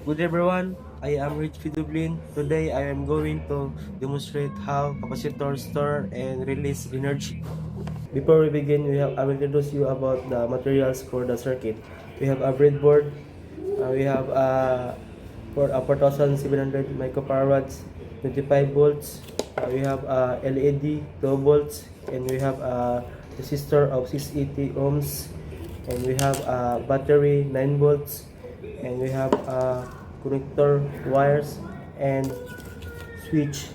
Good everyone, I am Rich Fidublin. Today I am going to demonstrate how capacitors store and release energy. Before we begin, I will introduce you about the materials for the circuit. We have a breadboard, we have for 4700 microfarads, 25 volts, we have LED 12 volts, and we have a resistor of 680 ohms, and we have a battery 9 volts, and we have connector wires and switch.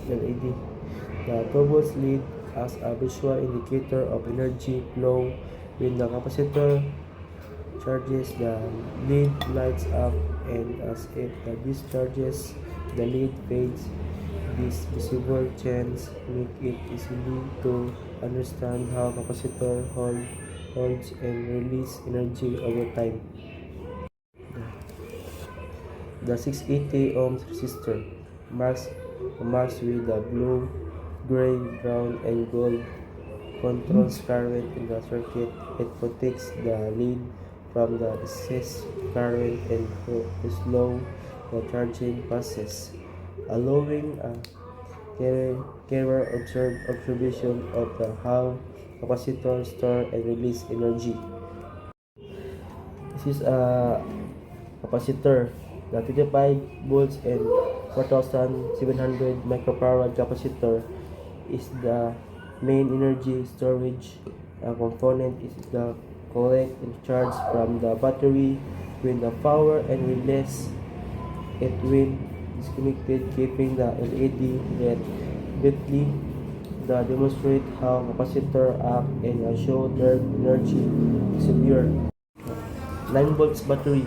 LED. The turbos lead as a visual indicator of energy flow. When the capacitor charges, the lead lights up, and as it discharges, the lead fades. These visible chains make it easily to understand how capacitor holds and release energy over time. The 680 ohms resistor marks with the blue, gray, brown, and gold controls current in the circuit. It protects the lead from the excess current and to slow the charging process, allowing a clearer observation of how capacitors store and release energy. This is a capacitor. The 25 volts and 4700 microfarad capacitor is the main energy storage component. Is the collect and charge from the battery when the power and release it when disconnected, keeping the LED red brightly. The demonstrate how capacitor act and show their energy severe. 9 volts battery.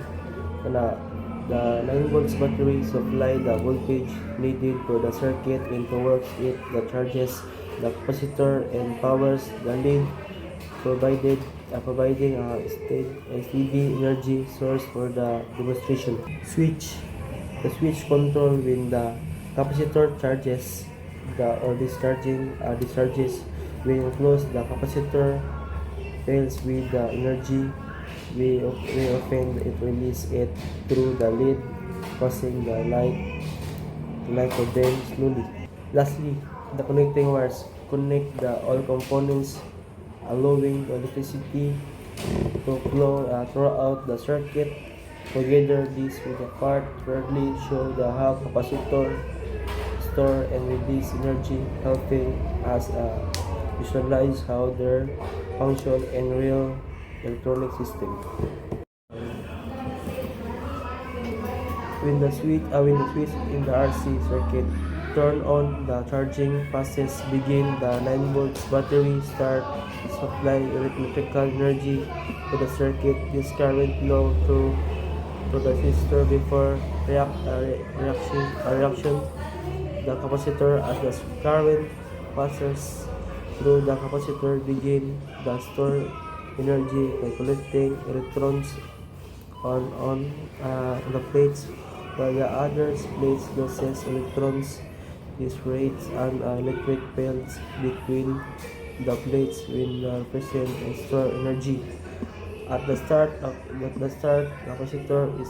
The 9 volts battery supply the voltage needed for the circuit and towards it the charges the capacitor and powers the lead, providing a steady energy source for the demonstration. Switch. The switch control when the capacitor charges or discharges. When you close the capacitor fails with the energy, we often release it through the lead, causing the light to burn slowly. Lastly, the connecting wires connect all components, allowing the electricity to flow throughout the circuit. Together, this with the part clearly show how capacitor store and release energy, helping us visualize how they function in real electronic system. When the switch in the RC circuit turn on, the charging process begin. The 9 volts battery start supply electrical energy to the circuit. This current flow through to the resistor before reaction. The capacitor, as the current passes through the capacitor, begin the store energy by collecting electrons on the plates, while the other plates loses electrons. This creates an electric field between the plates when present and store energy. At the start, the capacitor is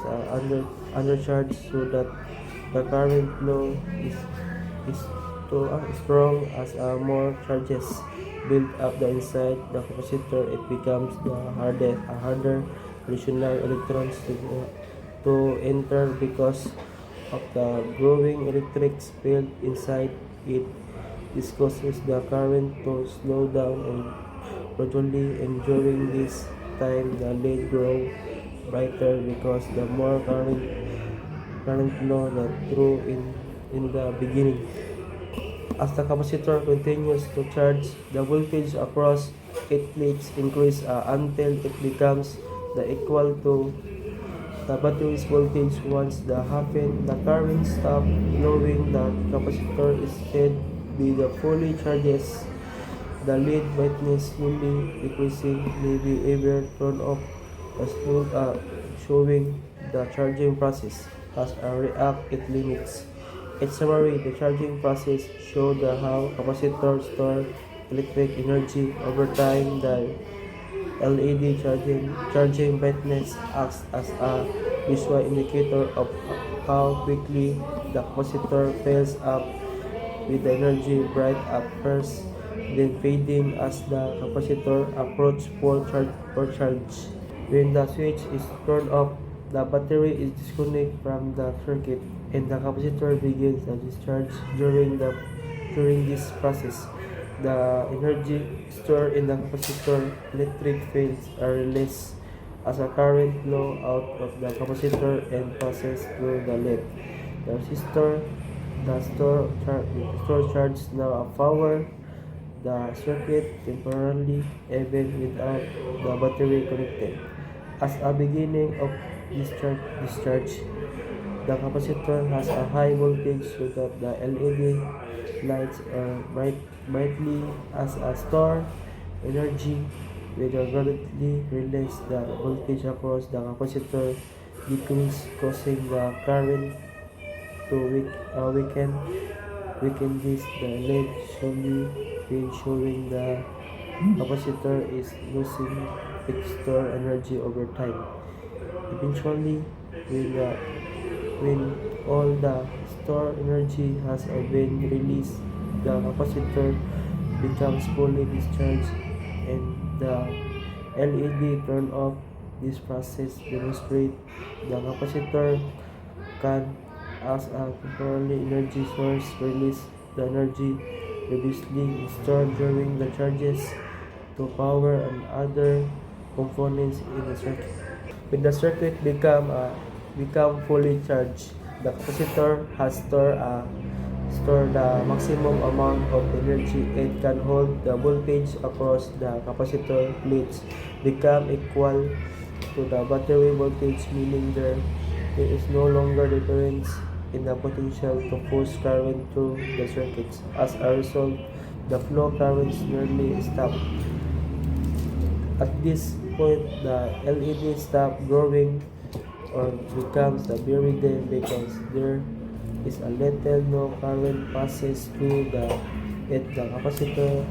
undercharged so that the current flow is too strong. As more charges build up the inside the capacitor, it becomes harder additional electrons to enter because of the growing electric field inside it. This causes the current to slow down and gradually, and during this time the lead grows brighter because the more current flow that through in the beginning. As the capacitor continues to charge, the voltage across its plates increase until it becomes the equal to the battery's voltage. Once that happens, the current stops flowing. The capacitor is said be the fully charges. The lead brightness slowly decreasing, may be ever turned off, showing the charging process as a react it limits. In summary, the charging process shows how capacitors store electric energy over time. The LED charging brightness acts as a visual indicator of how quickly the capacitor fills up with the energy, bright at first, then fading as the capacitor approaches full charge. When the switch is turned off, the battery is disconnected from the circuit and the capacitor begins a discharge. During this process, the energy stored in the capacitor electric fields are released as a current flow out of the capacitor and passes through the lead. The resistor, the store charge now power the circuit temporarily even without the battery connected. As a beginning of discharge, the capacitor has a high voltage so that the LED lights are brightly as a store energy. With a gradually release the voltage across the capacitor decrease, causing the current to weaken this. The LED slowly fades, showing the capacitor is losing its stored energy over time. Eventually, when all the stored energy has been released, the capacitor becomes fully discharged and the LED turn off. This process demonstrates the capacitor can, as a temporary energy source, release the energy previously stored during the charges to power and other components in the circuit. When the circuit become fully charged, the capacitor has stored the maximum amount of energy it can hold. The voltage across the capacitor plates become equal to the battery voltage, meaning there is no longer difference in the potential to push current through the circuits. As a result, the flow currents nearly stop. At this point, the LED stops growing or becomes very dim because there is a little no current passes through the capacitor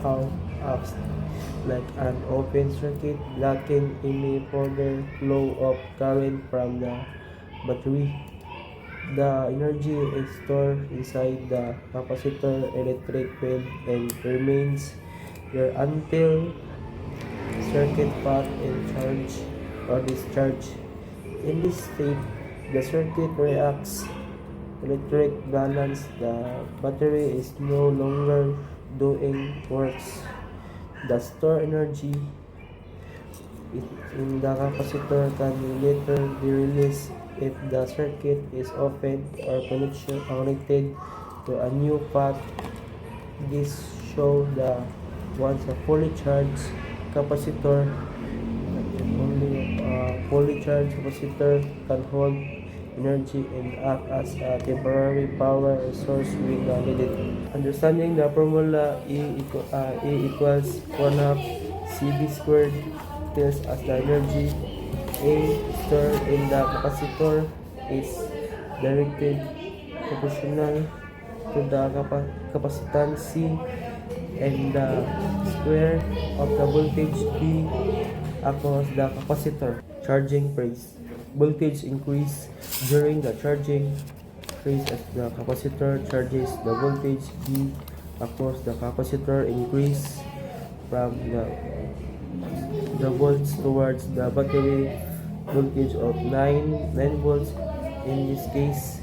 acts like an open circuit, blocking any further flow of current from the battery. The energy is stored inside the capacitor electric field and remains there until circuit path in charge or discharge. In this state, the circuit reacts electric balance. The battery is no longer doing works. The stored energy in the capacitor can later be released if the circuit is opened or connected to a new path. This shows that once a fully charged capacitor, only a fully charged capacitor can hold energy and act as a temporary power source when needed. Understanding the formula E equals 1 half CV squared tells us the energy A stored in the capacitor is directly proportional to the capacitance C and the square of the voltage B across the capacitor. Charging phase. Voltage increase during the charging phase as the capacitor charges. The voltage B across the capacitor increase from the volts towards the battery voltage of 9 volts. In this case,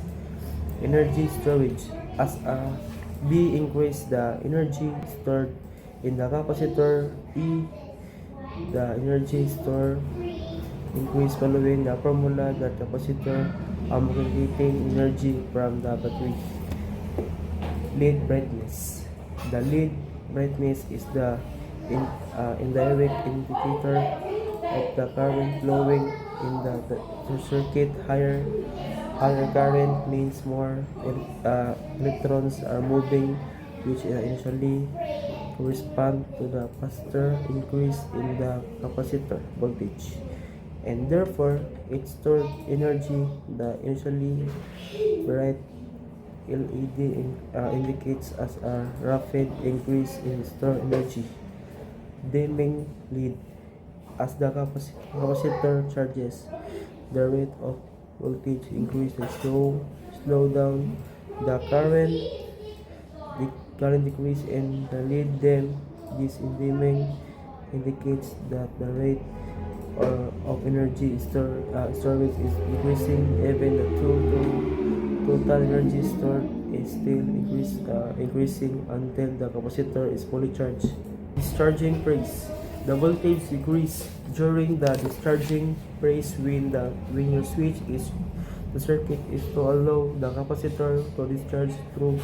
energy storage. As a B increase the energy stored in the capacitor E, the energy stored increase following the formula that capacitor getting energy from the battery. Lead brightness. The lead brightness is the indirect indicator of the current flowing in the circuit. Higher current means more electrons are moving, which initially correspond to the faster increase in the capacitor voltage, and therefore its stored energy. The initially bright LED indicates as a rapid increase in stored energy. Dimming lead. As the capacitor charges, the rate of voltage increase and slow down the current. The current decrease in the lead dim. This dimming indicates that the rate of energy storage is decreasing. Even the total energy stored is still increasing until the capacitor is fully charged. Discharging phase. The voltage decrease during the discharging phase when your switch is the circuit is to allow the capacitor to discharge through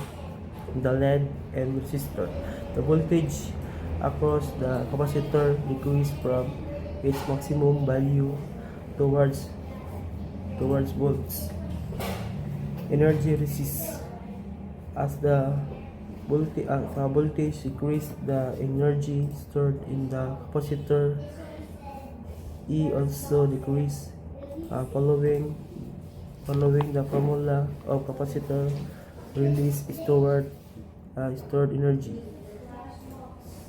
the lead and resistor. The voltage across the capacitor decrease from its maximum value towards volts. Energy resist. As the voltage decrease, the energy stored in the capacitor E also decrease. Following the formula of capacitor release stored energy.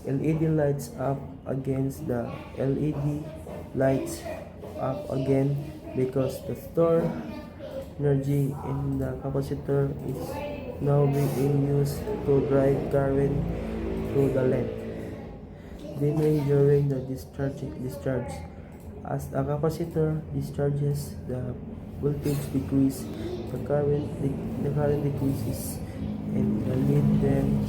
LED lights up against the LED lights up again because the stored energy in the capacitor is now being used to drive current through the LED. Dimming during the discharge. As the capacitor discharges, the voltage decreases, the current decreases, and the lead then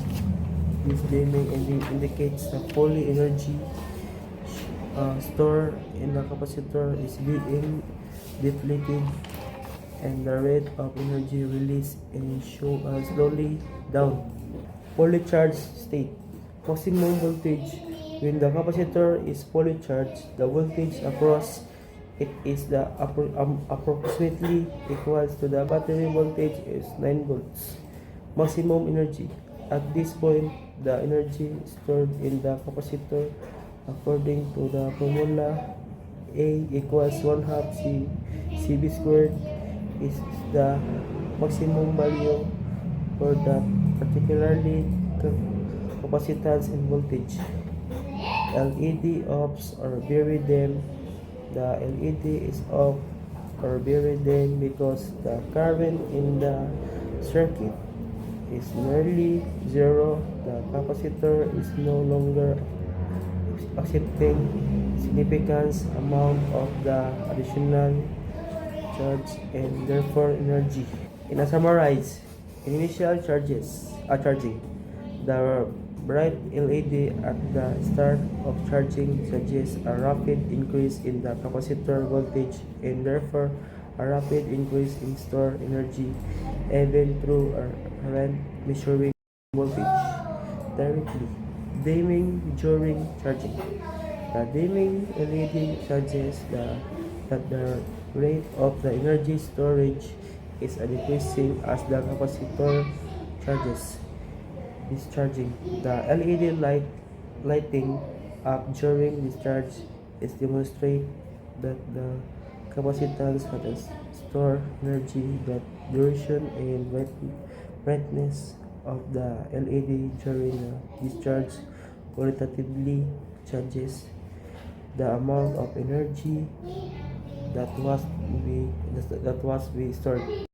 this dimming indicates the fully energy stored in the capacitor is being depleted, and the rate of energy release is slowly down. Fully charged state. Maximum voltage. When the capacitor is fully charged, the voltage across it is approximately equals to the battery voltage is 9 volts. Maximum energy. At this point, the energy stored in the capacitor according to the formula A equals 1 half CV squared is the maximum value for that particularly capacitance and voltage. LED off or very dim. The LED is off or very dim because the current in the circuit is nearly zero. The capacitor is no longer accepting significant amount of the additional charge and therefore energy. In a summarize, initial charging, the Bright LED at the start of charging suggests a rapid increase in the capacitor voltage and therefore a rapid increase in stored energy even through a current measuring voltage directly. Dimming during charging. The dimming LED suggests that the rate of the energy storage is decreasing as the capacitor charges. Discharging. The LED lighting up during discharge is demonstrate that the capacitance has stored energy. The duration and brightness of the LED during the discharge qualitatively changes the amount of energy that was be stored.